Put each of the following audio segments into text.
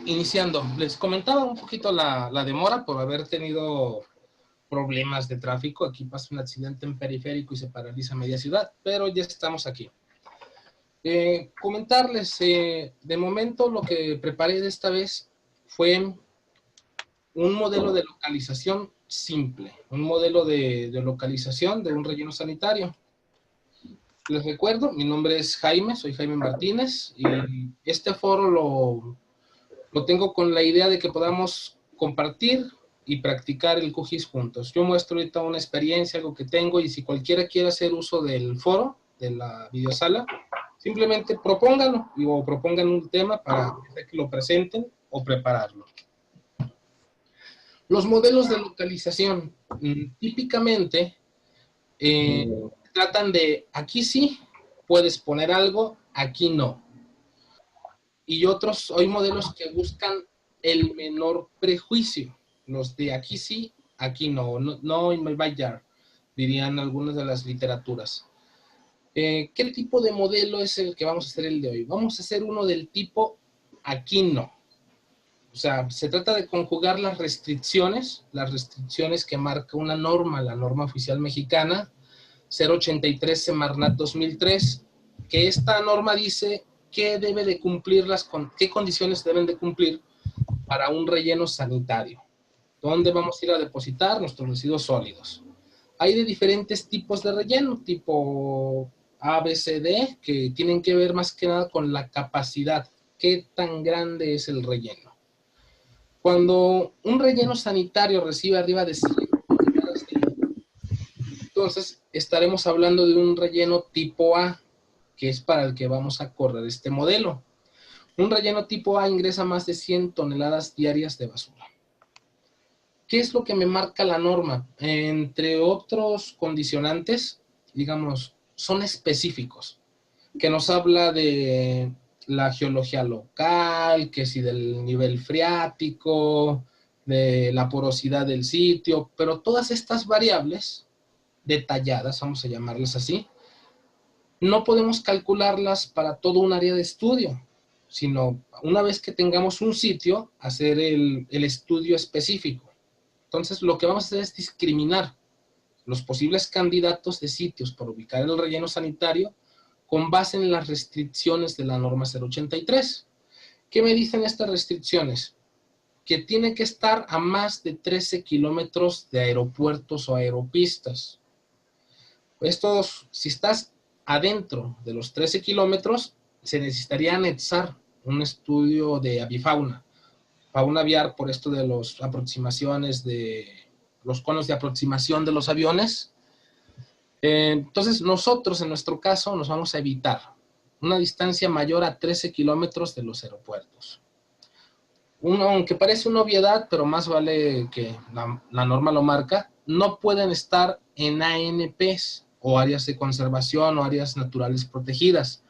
Iniciando, les comentaba un poquito la demora por haber tenido problemas de tráfico. Aquí pasa un accidente en periférico y se paraliza media ciudad, pero ya estamos aquí. Comentarles, de momento lo que preparé de esta vez fue un modelo de localización simple, un modelo de localización de un relleno sanitario. Les recuerdo, mi nombre es Jaime, soy Jaime Martínez, y este foro lo tengo con la idea de que podamos compartir y practicar el QGIS juntos. Yo muestro ahorita una experiencia, algo que tengo, y si cualquiera quiere hacer uso del foro, de la videosala, simplemente propónganlo o propongan un tema para que lo presenten o prepararlo. Los modelos de localización típicamente tratan de aquí sí puedes poner algo, aquí no. Y otros, hay modelos que buscan el menor prejuicio. Los de aquí sí, aquí no, no in my backyard, dirían algunas de las literaturas. ¿Qué tipo de modelo es el que vamos a hacer el de hoy? Vamos a hacer uno del tipo aquí no. O sea, se trata de conjugar las restricciones que marca una norma, la norma oficial mexicana 083 Semarnat 2003, que esta norma dice qué debe de cumplir qué condiciones deben de cumplir para un relleno sanitario. ¿Dónde vamos a ir a depositar nuestros residuos sólidos? Hay de diferentes tipos de relleno, tipo A, B, C, D, que tienen que ver más que nada con la capacidad, qué tan grande es el relleno. Cuando un relleno sanitario recibe arriba de 100 toneladas entonces estaremos hablando de un relleno tipo A, que es para el que vamos a correr este modelo. Un relleno tipo A ingresa más de 100 toneladas diarias de basura. ¿Qué es lo que me marca la norma? Entre otros condicionantes, digamos, son específicos, que nos habla de la geología local, que si del nivel freático, de la porosidad del sitio, pero todas estas variables detalladas, vamos a llamarlas así, no podemos calcularlas para todo un área de estudio, sino una vez que tengamos un sitio, hacer el estudio específico. Entonces, lo que vamos a hacer es discriminar los posibles candidatos de sitios para ubicar el relleno sanitario con base en las restricciones de la norma 083. ¿Qué me dicen estas restricciones? Que tiene que estar a más de 13 kilómetros de aeropuertos o aeropistas. Estos, si estás adentro de los 13 kilómetros, se necesitaría anexar un estudio de avifauna, fauna aviar, por esto de las aproximaciones de los conos de aproximación de los aviones. Entonces, nosotros, en nuestro caso, nos vamos a evitar una distancia mayor a 13 kilómetros de los aeropuertos. Aunque parece una obviedad, pero más vale que la norma lo marca, no pueden estar en ANPs o áreas de conservación o áreas naturales protegidas,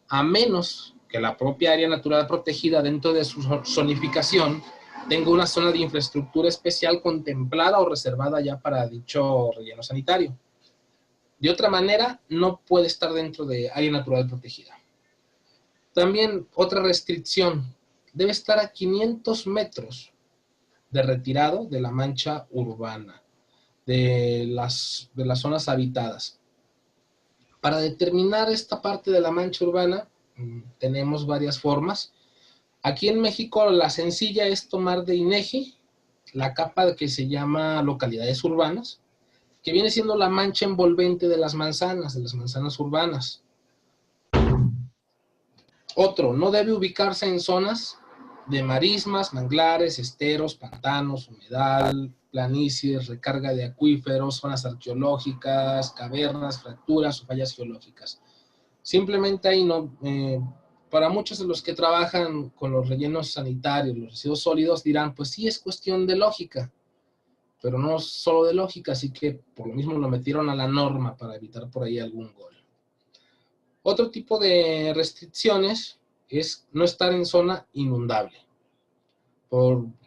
a menos que la propia área natural protegida dentro de su zonificación tenga una zona de infraestructura especial contemplada o reservada ya para dicho relleno sanitario. De otra manera, no puede estar dentro de área natural protegida. También otra restricción, debe estar a 500 metros de retirado de la mancha urbana, de las zonas habitadas. Para determinar esta parte de la mancha urbana, tenemos varias formas. Aquí en México la sencilla es tomar de INEGI la capa que se llama localidades urbanas, que viene siendo la mancha envolvente de las manzanas urbanas. Otro, no debe ubicarse en zonas de marismas, manglares, esteros, pantanos, humedal, planicies, recarga de acuíferos, zonas arqueológicas, cavernas, fracturas o fallas geológicas. Simplemente ahí no, para muchos de los que trabajan con los rellenos sanitarios, los residuos sólidos, dirán, pues sí, es cuestión de lógica, pero no solo de lógica, así que por lo mismo lo metieron a la norma para evitar por ahí algún gol. Otro tipo de restricciones es no estar en zona inundable,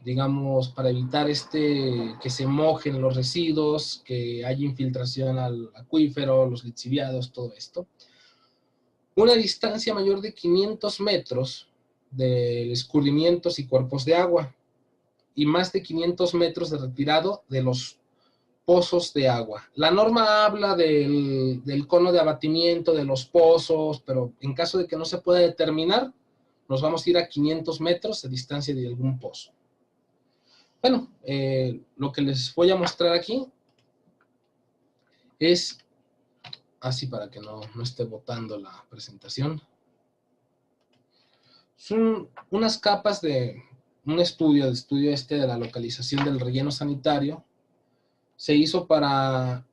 digamos, para evitar que se mojen los residuos, que haya infiltración al acuífero, los lixiviados, todo esto. Una distancia mayor de 500 metros de escurrimientos y cuerpos de agua y más de 500 metros de retirado de los pozos de agua. La norma habla del cono de abatimiento de los pozos, pero en caso de que no se pueda determinar, nos vamos a ir a 500 metros de distancia de algún pozo. Bueno, lo que les voy a mostrar aquí es, así para que no esté botando la presentación, son unas capas de un estudio de la localización del relleno sanitario. Se hizo para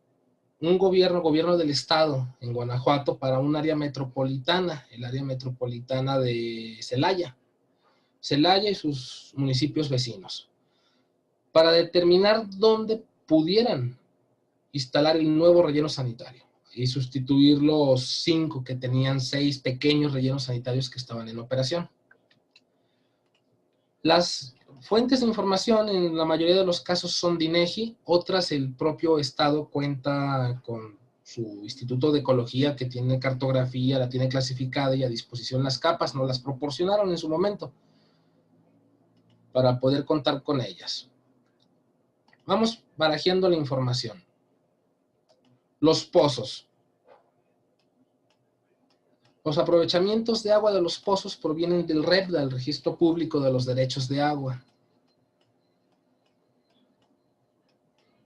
un gobierno del estado en Guanajuato, para un área metropolitana, el área metropolitana de Celaya y sus municipios vecinos, para determinar dónde pudieran instalar el nuevo relleno sanitario y sustituir los 5 que tenían 6 pequeños rellenos sanitarios que estaban en operación. Las fuentes de información en la mayoría de los casos son de INEGI, otras el propio estado cuenta con su Instituto de Ecología que tiene cartografía, la tiene clasificada y a disposición las capas, nos las proporcionaron en su momento para poder contar con ellas. Vamos barajeando la información. Los pozos. Los aprovechamientos de agua de los pozos provienen del REP, del Registro Público de los Derechos de Agua,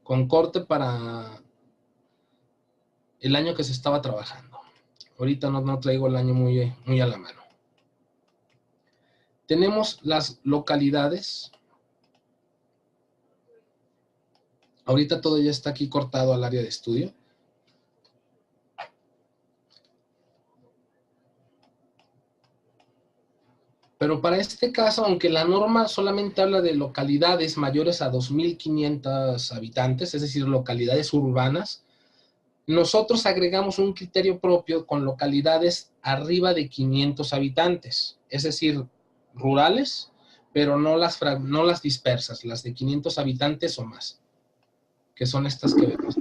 con corte para el año que se estaba trabajando. Ahorita no traigo el año muy a la mano. Tenemos las localidades. Ahorita todo ya está aquí cortado al área de estudio. Pero para este caso, aunque la norma solamente habla de localidades mayores a 2.500 habitantes, es decir, localidades urbanas, nosotros agregamos un criterio propio con localidades arriba de 500 habitantes, es decir, rurales, pero no las dispersas, las de 500 habitantes o más, que son estas que vemos.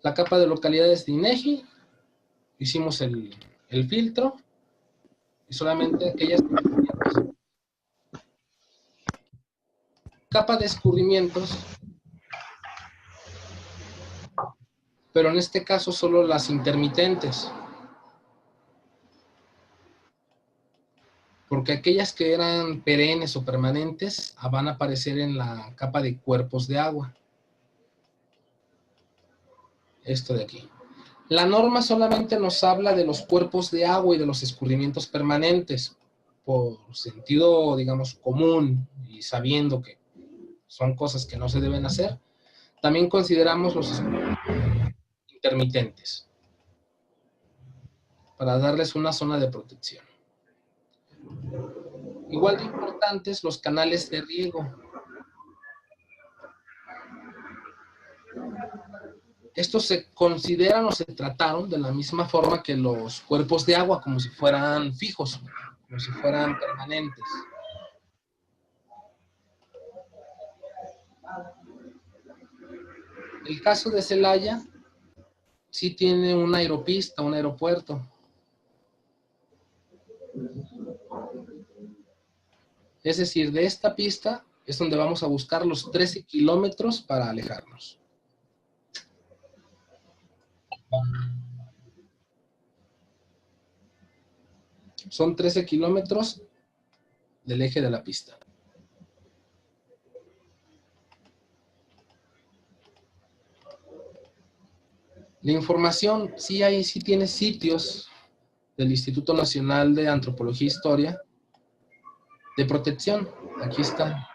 La capa de localidades de INEGI, hicimos el filtro, y solamente aquellas... Capa de escurrimientos, pero en este caso solo las intermitentes, porque aquellas que eran perennes o permanentes van a aparecer en la capa de cuerpos de agua. Esto de aquí. La norma solamente nos habla de los cuerpos de agua y de los escurrimientos permanentes, por sentido, digamos, común y sabiendo que son cosas que no se deben hacer. También consideramos los intermitentes para darles una zona de protección. Igual de importantes los canales de riego. Estos se consideran o se trataron de la misma forma que los cuerpos de agua, como si fueran fijos, como si fueran permanentes. El caso de Celaya sí tiene una aeropista, un aeropuerto. Es decir, de esta pista es donde vamos a buscar los 13 kilómetros para alejarnos. Son 13 kilómetros del eje de la pista. La información, sí tiene sitios del Instituto Nacional de Antropología e Historia de protección. Aquí está.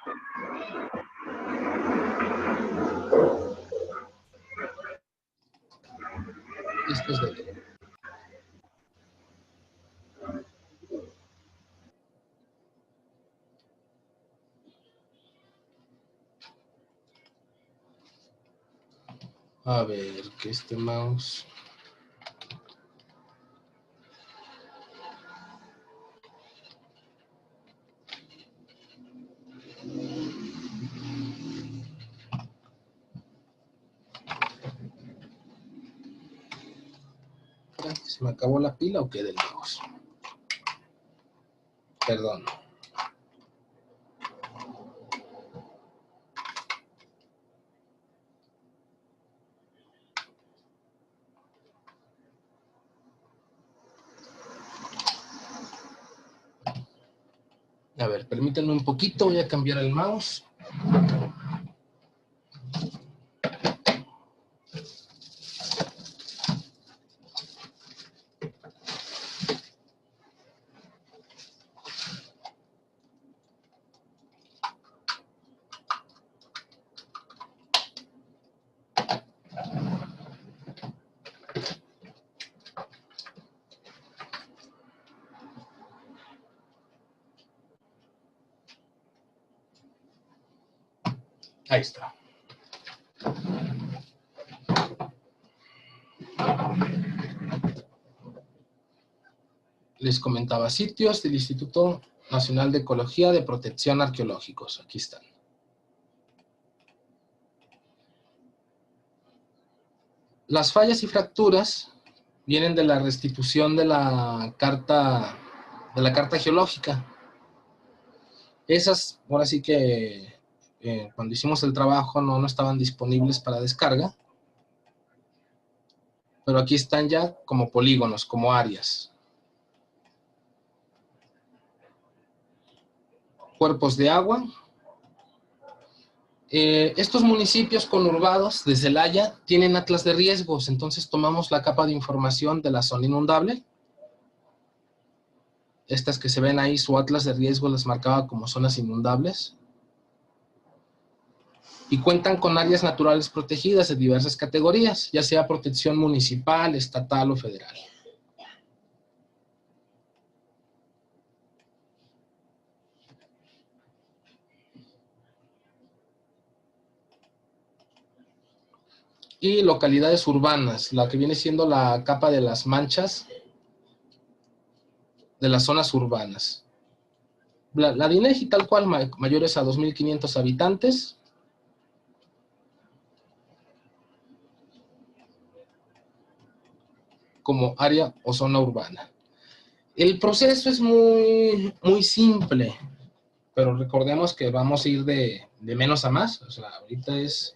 Esto es de aquí. A ver, que este mouse... ¿Se me acabó la pila o qué del mouse? Perdón. A ver, permítanme un poquito, voy a cambiar el mouse. Ahí está. Les comentaba sitios del Instituto Nacional de Ecología de Protección Arqueológicos. Aquí están. Las fallas y fracturas vienen de la restitución de la carta geológica. Esas, ahora sí que cuando hicimos el trabajo no estaban disponibles para descarga, pero aquí están ya como polígonos, como áreas. Cuerpos de agua. Estos municipios conurbados de Celaya tienen atlas de riesgos, entonces tomamos la capa de información de la zona inundable. Estas que se ven ahí, su atlas de riesgo las marcaba como zonas inundables. Y cuentan con áreas naturales protegidas de diversas categorías, ya sea protección municipal, estatal o federal. Y localidades urbanas, la que viene siendo la capa de las manchas de las zonas urbanas. La de INEGI tal cual, mayores a 2.500 habitantes. Como área o zona urbana. El proceso es muy simple, pero recordemos que vamos a ir de menos a más. O sea, ahorita es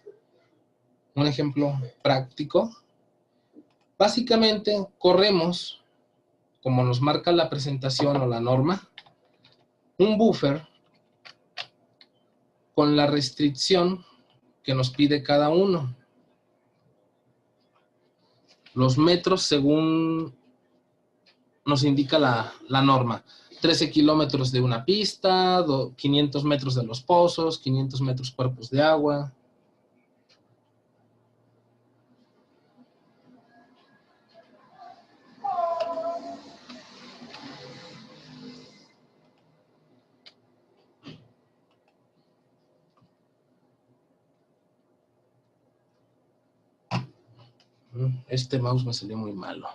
un ejemplo práctico. Básicamente, corremos, como nos marca la presentación o la norma, un buffer con la restricción que nos pide cada uno. Los metros según nos indica la norma. 13 kilómetros de una pista, 500 metros de los pozos, 500 metros cuerpos de agua. Este mouse me salió muy malo.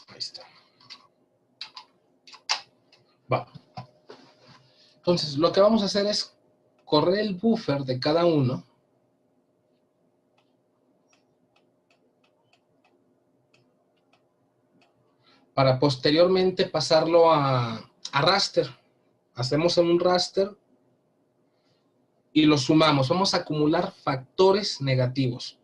Ahí está. Va. Entonces, lo que vamos a hacer es correr el buffer de cada uno. Para posteriormente pasarlo a raster. Hacemos en un raster y lo sumamos. Vamos a acumular factores negativos.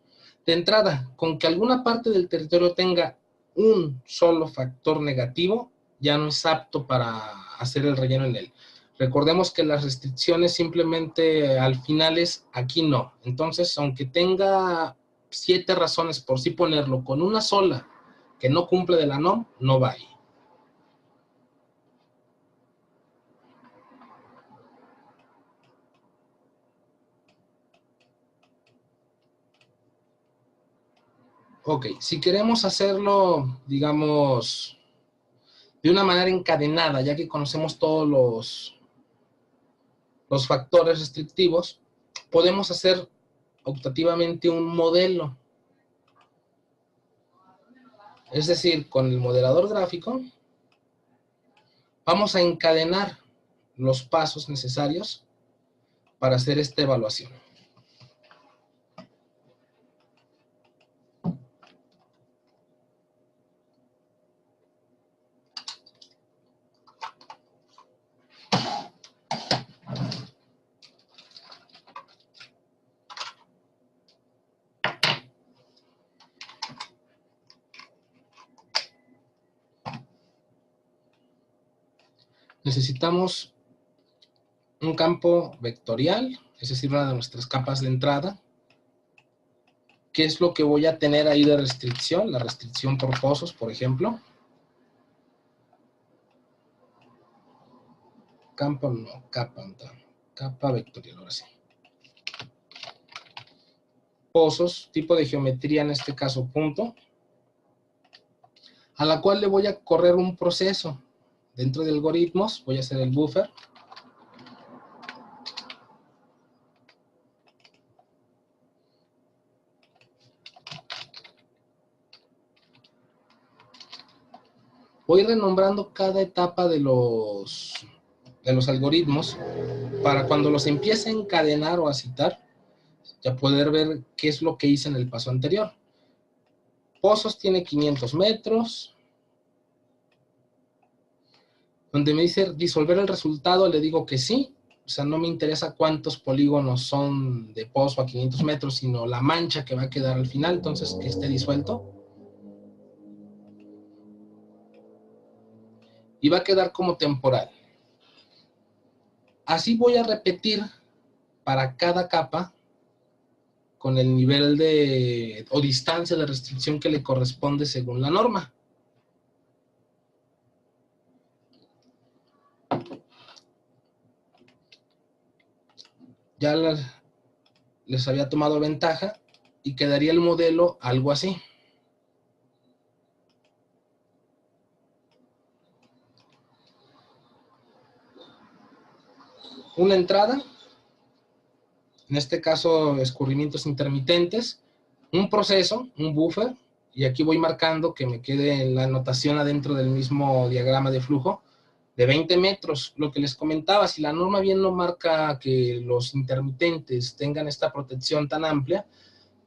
De entrada, con que alguna parte del territorio tenga un solo factor negativo, ya no es apto para hacer el relleno en él. Recordemos que las restricciones simplemente al final es aquí no. Entonces, aunque tenga 7 razones por sí ponerlo, con una sola que no cumple de la NOM, no va ahí. Ok, si queremos hacerlo, digamos, de una manera encadenada, ya que conocemos todos los factores restrictivos, podemos hacer optativamente un modelo. Es decir, con el modelador gráfico vamos a encadenar los pasos necesarios para hacer esta evaluación. Necesitamos un campo vectorial, es decir, una de nuestras capas de entrada. ¿Qué es lo que voy a tener ahí de restricción? La restricción por pozos, por ejemplo. Campo no, capa vectorial, ahora sí. Pozos, tipo de geometría, en este caso punto, a la cual le voy a correr un proceso. Dentro de algoritmos voy a hacer el buffer. Voy renombrando cada etapa de los algoritmos para cuando los empiece a encadenar o a citar, ya poder ver qué es lo que hice en el paso anterior. Pozos tiene 500 metros. Donde me dice disolver el resultado, le digo que sí. O sea, no me interesa cuántos polígonos son de pozo a 500 metros, sino la mancha que va a quedar al final, entonces que esté disuelto. Y va a quedar como temporal. Así voy a repetir para cada capa con el nivel de o distancia de restricción que le corresponde según la norma. Ya les había tomado ventaja y quedaría el modelo algo así. Una entrada, en este caso escurrimientos intermitentes, un proceso, un buffer, y aquí voy marcando que me quede en la anotación adentro del mismo diagrama de flujo, de 20 metros. Lo que les comentaba, si la norma bien no marca que los intermitentes tengan esta protección tan amplia,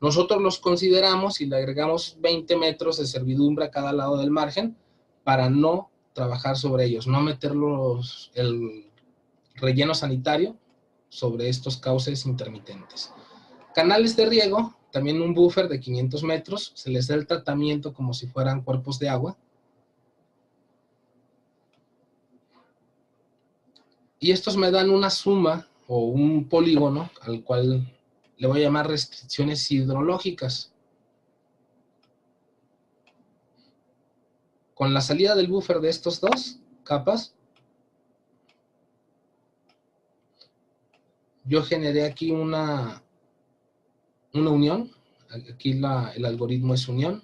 nosotros los consideramos y le agregamos 20 metros de servidumbre a cada lado del margen para no trabajar sobre ellos, no meter el relleno sanitario sobre estos cauces intermitentes. Canales de riego, también un buffer de 500 metros, se les da el tratamiento como si fueran cuerpos de agua. Y estos me dan una suma o un polígono al cual le voy a llamar restricciones hidrológicas. Con la salida del buffer de estos dos capas, yo generé aquí una unión. Aquí el algoritmo es unión.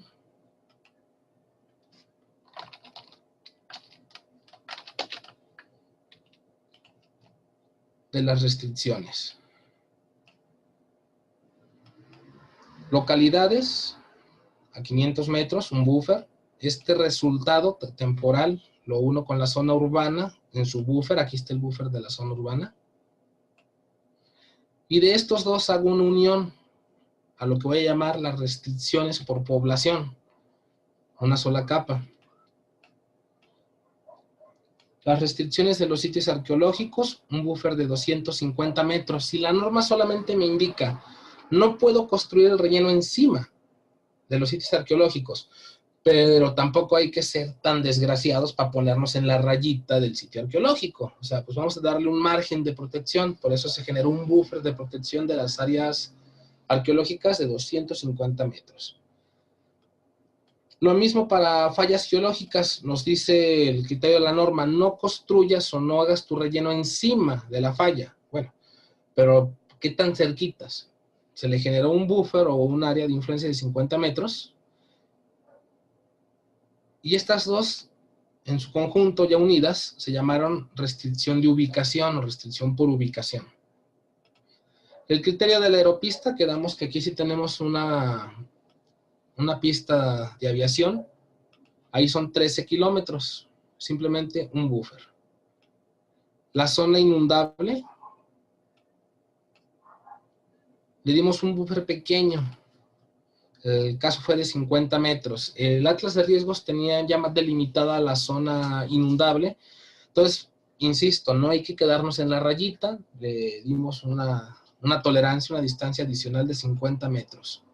De las restricciones. Localidades, a 500 metros, un buffer. Este resultado temporal lo uno con la zona urbana en su buffer. Aquí está el buffer de la zona urbana. Y de estos dos hago una unión a lo que voy a llamar las restricciones por población. Una sola capa. Las restricciones de los sitios arqueológicos, un buffer de 250 metros. Si la norma solamente me indica, no puedo construir el relleno encima de los sitios arqueológicos, pero tampoco hay que ser tan desgraciados para ponernos en la rayita del sitio arqueológico. O sea, pues vamos a darle un margen de protección, por eso se generó un buffer de protección de las áreas arqueológicas de 250 metros. Lo mismo para fallas geológicas, nos dice el criterio de la norma, no construyas o no hagas tu relleno encima de la falla. Bueno, pero ¿qué tan cerquitas? Se le generó un buffer o un área de influencia de 50 metros. Y estas dos en su conjunto, ya unidas, se llamaron restricción de ubicación o restricción por ubicación. El criterio de la aeropista, quedamos que aquí sí tenemos una pista de aviación, ahí son 13 kilómetros, simplemente un buffer. La zona inundable, le dimos un buffer pequeño, el caso fue de 50 metros. El atlas de riesgos tenía ya más delimitada la zona inundable, entonces, insisto, no hay que quedarnos en la rayita, le dimos una tolerancia, una distancia adicional de 50 metros.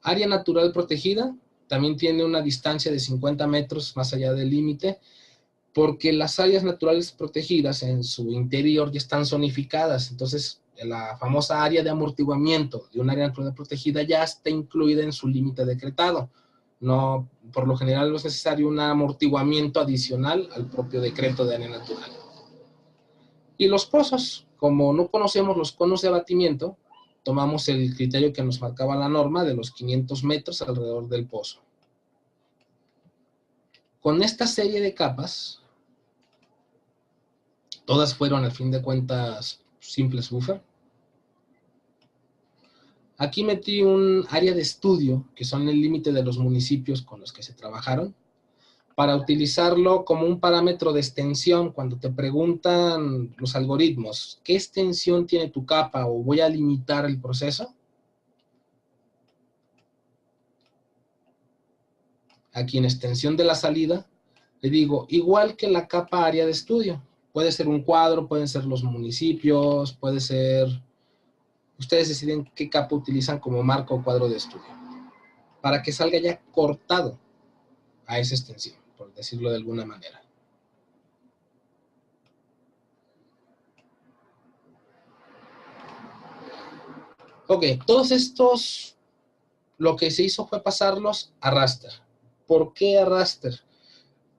Área natural protegida, también tiene una distancia de 50 metros más allá del límite, porque las áreas naturales protegidas en su interior ya están zonificadas, entonces la famosa área de amortiguamiento de un área natural protegida ya está incluida en su límite decretado. No, por lo general no es necesario un amortiguamiento adicional al propio decreto de área natural. Y los pozos, como no conocemos los conos de abatimiento, tomamos el criterio que nos marcaba la norma de los 500 metros alrededor del pozo. Con esta serie de capas, todas fueron al fin de cuentas simples buffer. Aquí metí un área de estudio, que son el límite de los municipios con los que se trabajaron, para utilizarlo como un parámetro de extensión cuando te preguntan los algoritmos, ¿qué extensión tiene tu capa o voy a limitar el proceso? Aquí en extensión de la salida, le digo, igual que la capa área de estudio. Puede ser un cuadro, pueden ser los municipios, puede ser... Ustedes deciden qué capa utilizan como marco o cuadro de estudio. Para que salga ya cortado a esa extensión, por decirlo de alguna manera. Ok, todos estos, lo que se hizo fue pasarlos a raster. ¿Por qué a raster?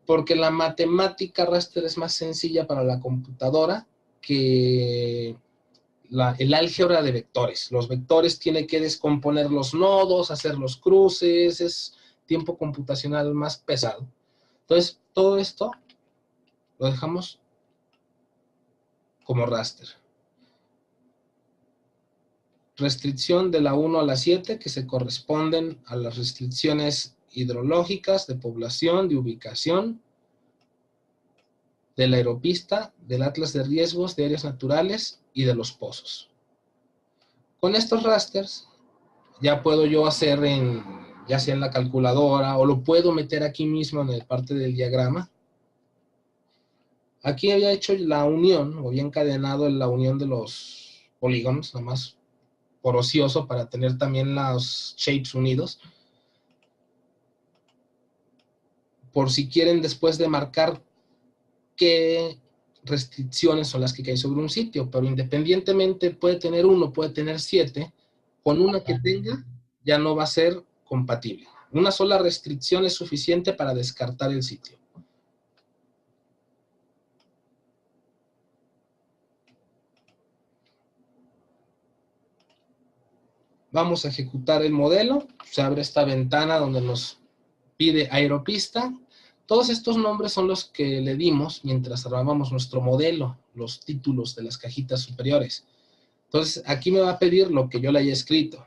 Porque la matemática raster es más sencilla para la computadora que el álgebra de vectores. Los vectores tienen que descomponer los nodos, hacer los cruces, es tiempo computacional más pesado. Entonces, todo esto lo dejamos como raster. Restricción de la 1 a la 7, que se corresponden a las restricciones hidrológicas, de población, de ubicación, de la aeropista, del atlas de riesgos de áreas naturales y de los pozos. Con estos rasters ya puedo yo hacer ya sea en la calculadora o lo puedo meter aquí mismo en el parte del diagrama. Aquí había hecho la unión, o había encadenado la unión de los polígonos, nada más por ocioso para tener también los shapes unidos. Por si quieren después de marcar qué restricciones son las que caen sobre un sitio, pero independientemente puede tener 1, puede tener 7, con una que tenga ya no va a ser compatible. Una sola restricción es suficiente para descartar el sitio. Vamos a ejecutar el modelo. Se abre esta ventana donde nos pide aeropista. Todos estos nombres son los que le dimos mientras armábamos nuestro modelo, los títulos de las cajitas superiores. Entonces, aquí me va a pedir lo que yo le haya escrito.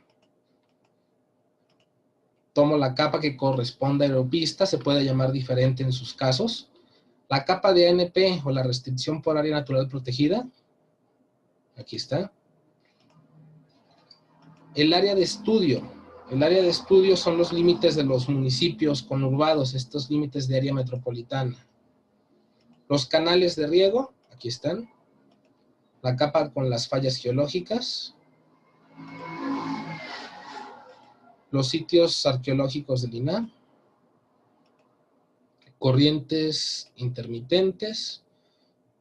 Tomo la capa que corresponde a aeropista, se puede llamar diferente en sus casos. La capa de ANP o la restricción por área natural protegida. Aquí está. El área de estudio. El área de estudio son los límites de los municipios conurbados, estos límites de área metropolitana. Los canales de riego, aquí están. La capa con las fallas geológicas. Los sitios arqueológicos del INAH. Corrientes intermitentes.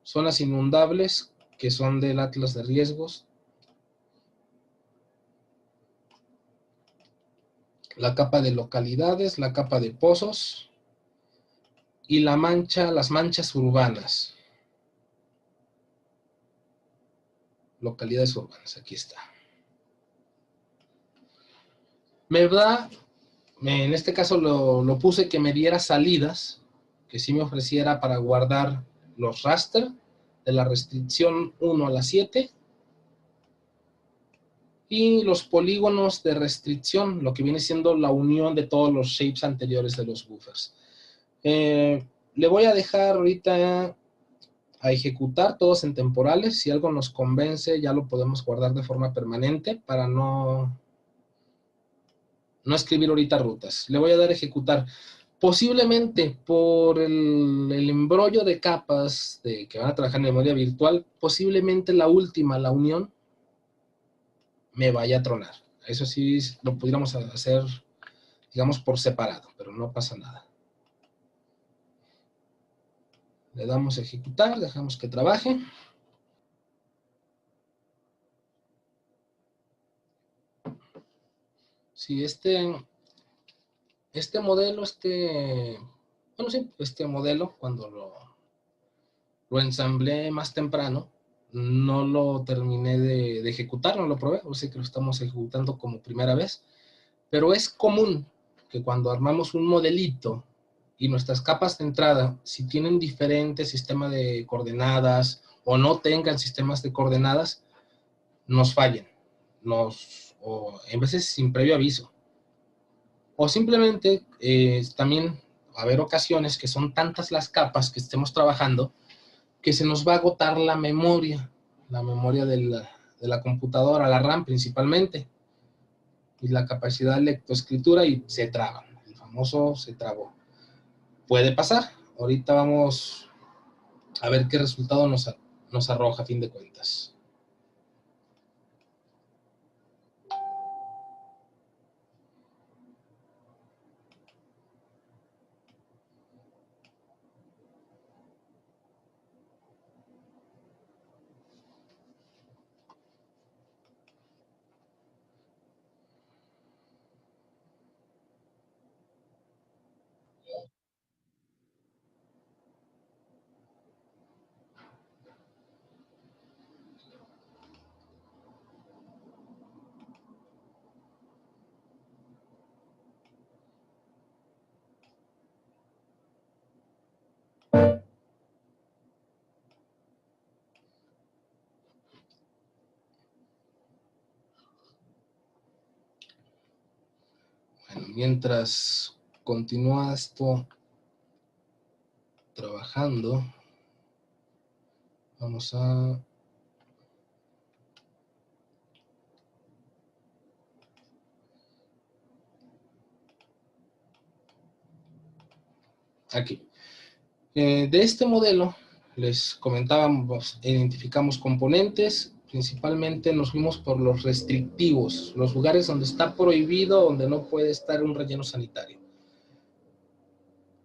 Zonas inundables, que son del atlas de riesgos. La capa de localidades, la capa de pozos y las manchas urbanas. Localidades urbanas, aquí está. Me da, en este caso lo puse que me diera salidas que sí me ofreciera para guardar los raster de la restricción 1 a la 7 y los polígonos de restricción, lo que viene siendo la unión de todos los shapes anteriores de los buffers. Le voy a dejar ahorita a ejecutar todos en temporales. Si algo nos convence, ya lo podemos guardar de forma permanente para no escribir ahorita rutas. Le voy a dar a ejecutar. Posiblemente por el embrollo de capas que van a trabajar en memoria virtual, posiblemente la última, la unión, me vaya a tronar. Eso sí lo pudiéramos hacer, digamos, por separado, pero no pasa nada. Le damos a ejecutar, dejamos que trabaje. Si este modelo, este modelo, cuando lo ensamblé más temprano, no lo terminé de ejecutar, no lo probé, o sea que lo estamos ejecutando como primera vez, pero es común que cuando armamos un modelito y nuestras capas de entrada, si tienen diferentes sistemas de coordenadas o no tengan sistemas de coordenadas, nos fallen, o en veces sin previo aviso. O simplemente también va a haber ocasiones que son tantas las capas que estemos trabajando que se nos va a agotar la memoria de la computadora, la RAM principalmente, y la capacidad de lectoescritura, y se traba. El famoso se trabó. Puede pasar. Ahorita vamos a ver qué resultado nos arroja a fin de cuentas. Bueno, mientras continúa esto trabajando, vamos a... Aquí. De este modelo, les comentábamos, identificamos componentes, principalmente nos fuimos por los restrictivos, los lugares donde está prohibido, donde no puede estar un relleno sanitario.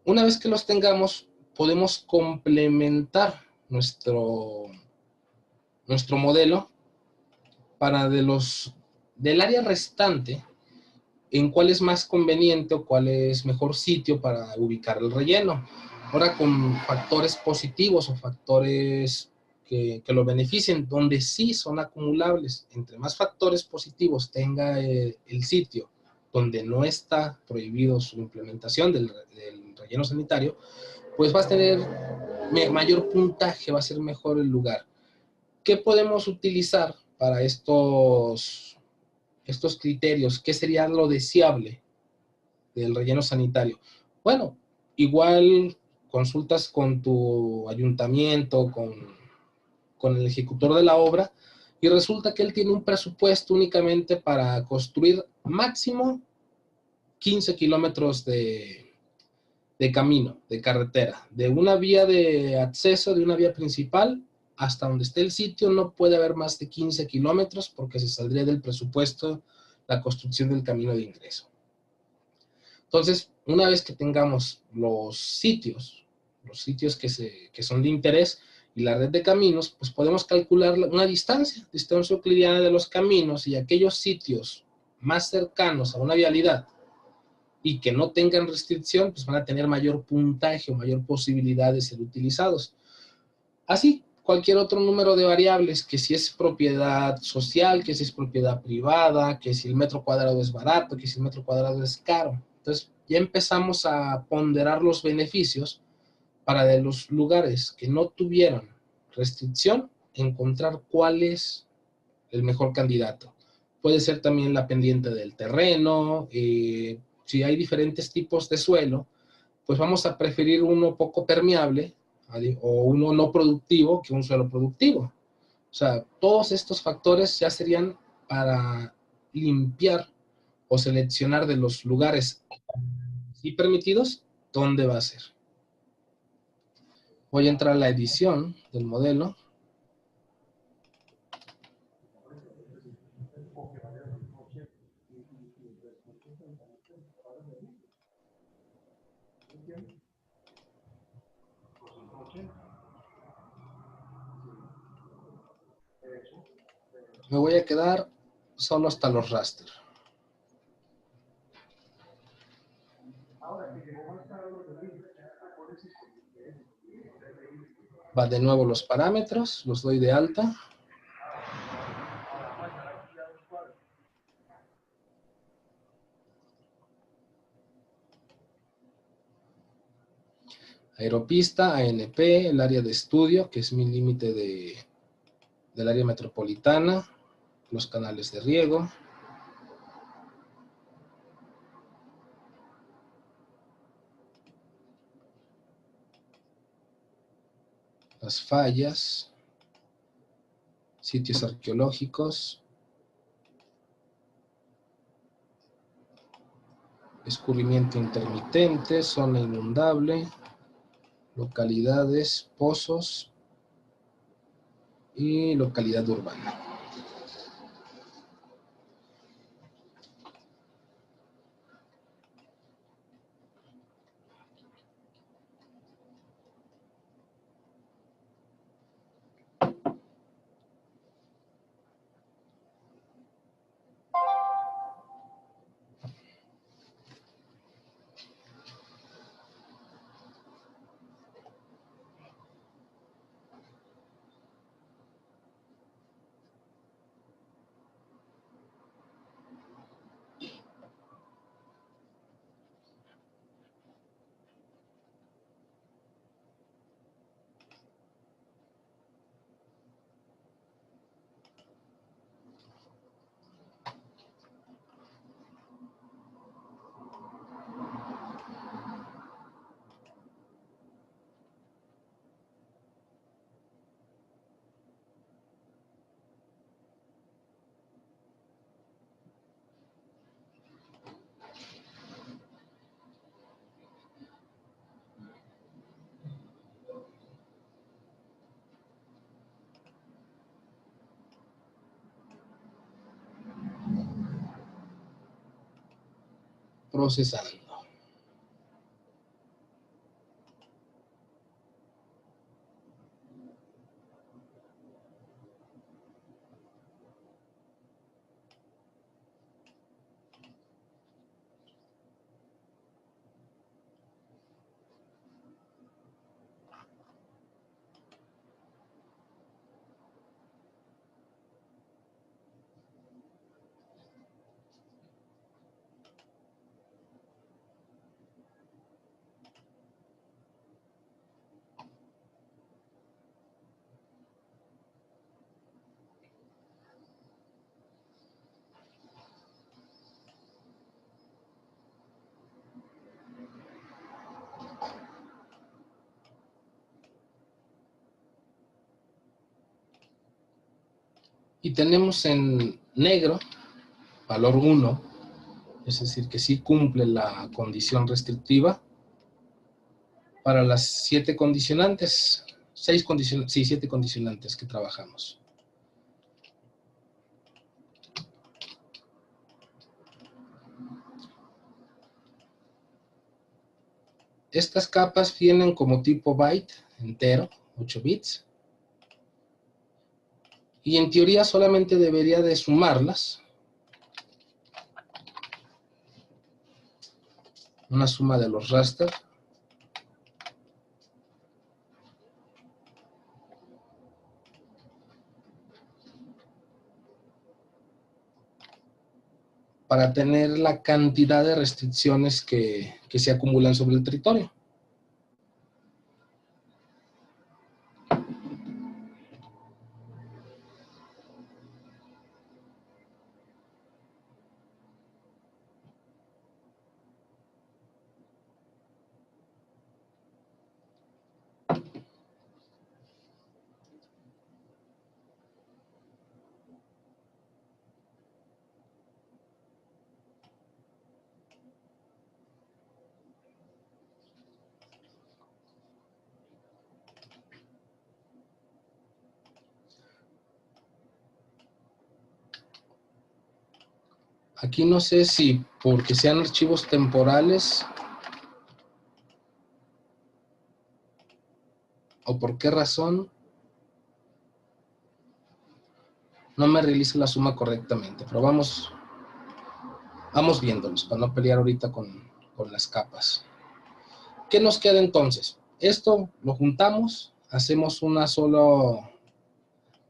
Una vez que los tengamos, podemos complementar nuestro modelo para del área restante, en cuál es más conveniente o cuál es mejor sitio para ubicar el relleno. Ahora con factores positivos o factores que lo beneficien, donde sí son acumulables. Entre más factores positivos tenga el sitio donde no está prohibido su implementación del relleno sanitario, pues vas a tener mayor puntaje, va a ser mejor el lugar. ¿Qué podemos utilizar para estos criterios? ¿Qué sería lo deseable del relleno sanitario? Bueno, igual consultas con tu ayuntamiento, con el ejecutor de la obra, y resulta que él tiene un presupuesto únicamente para construir máximo 15 kilómetros de camino, de carretera, de una vía de acceso, de una vía principal, hasta donde esté el sitio no puede haber más de 15 kilómetros porque se saldría del presupuesto la construcción del camino de ingreso. Entonces, una vez que tengamos los sitios que son de interés y la red de caminos, pues podemos calcular una distancia euclidiana de los caminos, y aquellos sitios más cercanos a una vialidad y que no tengan restricción, pues van a tener mayor puntaje o mayor posibilidad de ser utilizados. Así, cualquier otro número de variables, que si es propiedad social, que si es propiedad privada, que si el metro cuadrado es barato, que si el metro cuadrado es caro. Entonces, ya empezamos a ponderar los beneficios para de los lugares que no tuvieron restricción, encontrar cuál es el mejor candidato. Puede ser también la pendiente del terreno, si hay diferentes tipos de suelo, pues vamos a preferir uno poco permeable o uno no productivo que un suelo productivo. O sea, todos estos factores ya serían para limpiar o seleccionar de los lugares sí permitidos, dónde va a ser. Voy a entrar a la edición del modelo. Me voy a quedar solo hasta los raster. Va de nuevo los parámetros, los doy de alta. Aeropista, ANP, el área de estudio, que es mi límite del área metropolitana, los canales de riego. Las fallas, sitios arqueológicos, escurrimiento intermitente, zona inundable, localidades, pozos y localidad urbana. Procesando. Y tenemos en negro, valor 1, es decir, que sí cumple la condición restrictiva para las 7 condicionantes, 7 condicionantes que trabajamos. Estas capas vienen como tipo byte entero, 8 bits. Y en teoría solamente debería de sumarlas. Una suma de los raster. Para tener la cantidad de restricciones que se acumulan sobre el territorio. Aquí no sé si porque sean archivos temporales o por qué razón no me realiza la suma correctamente, pero vamos viéndolos para no pelear ahorita con las capas. ¿Qué nos queda entonces? Esto lo juntamos, hacemos una sola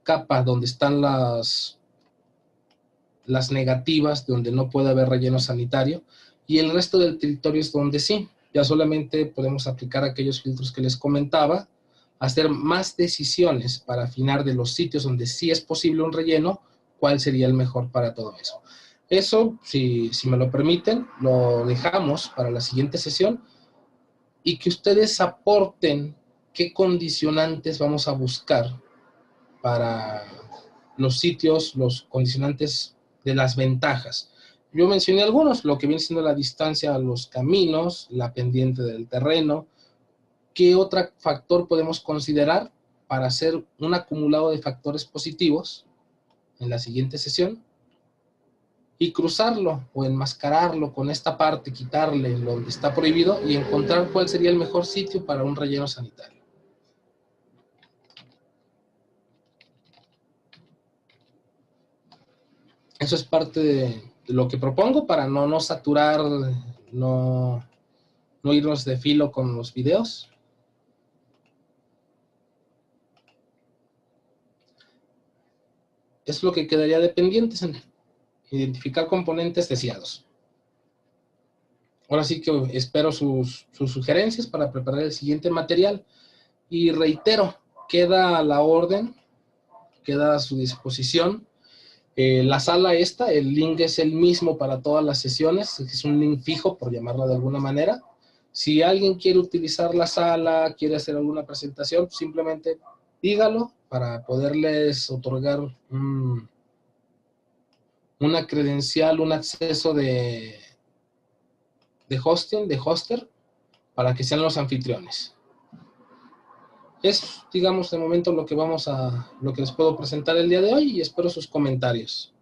capa donde están las negativas, donde no puede haber relleno sanitario, y el resto del territorio es donde sí. Ya solamente podemos aplicar aquellos filtros que les comentaba, hacer más decisiones para afinar de los sitios donde sí es posible un relleno, cuál sería el mejor para todo eso. Eso, si me lo permiten, lo dejamos para la siguiente sesión y que ustedes aporten qué condicionantes vamos a buscar para los sitios, los condicionantes de las ventajas. Yo mencioné algunos, lo que viene siendo la distancia a los caminos, la pendiente del terreno. ¿Qué otro factor podemos considerar para hacer un acumulado de factores positivos en la siguiente sesión? Y cruzarlo o enmascararlo con esta parte, quitarle donde está prohibido y encontrar cuál sería el mejor sitio para un relleno sanitario. Eso es parte de lo que propongo para no saturar, no irnos de filo con los videos. Es lo que quedaría de pendientes en identificar componentes deseados. Ahora sí que espero sus sugerencias para preparar el siguiente material. Y reitero, queda a la orden, queda a su disposición. La sala esta, el link es el mismo para todas las sesiones, es un link fijo, por llamarlo de alguna manera. Si alguien quiere utilizar la sala, quiere hacer alguna presentación, simplemente dígalo para poderles otorgar una credencial, un acceso de hosting, de hoster, para que sean los anfitriones. Es, digamos, de momento lo que les puedo presentar el día de hoy y espero sus comentarios.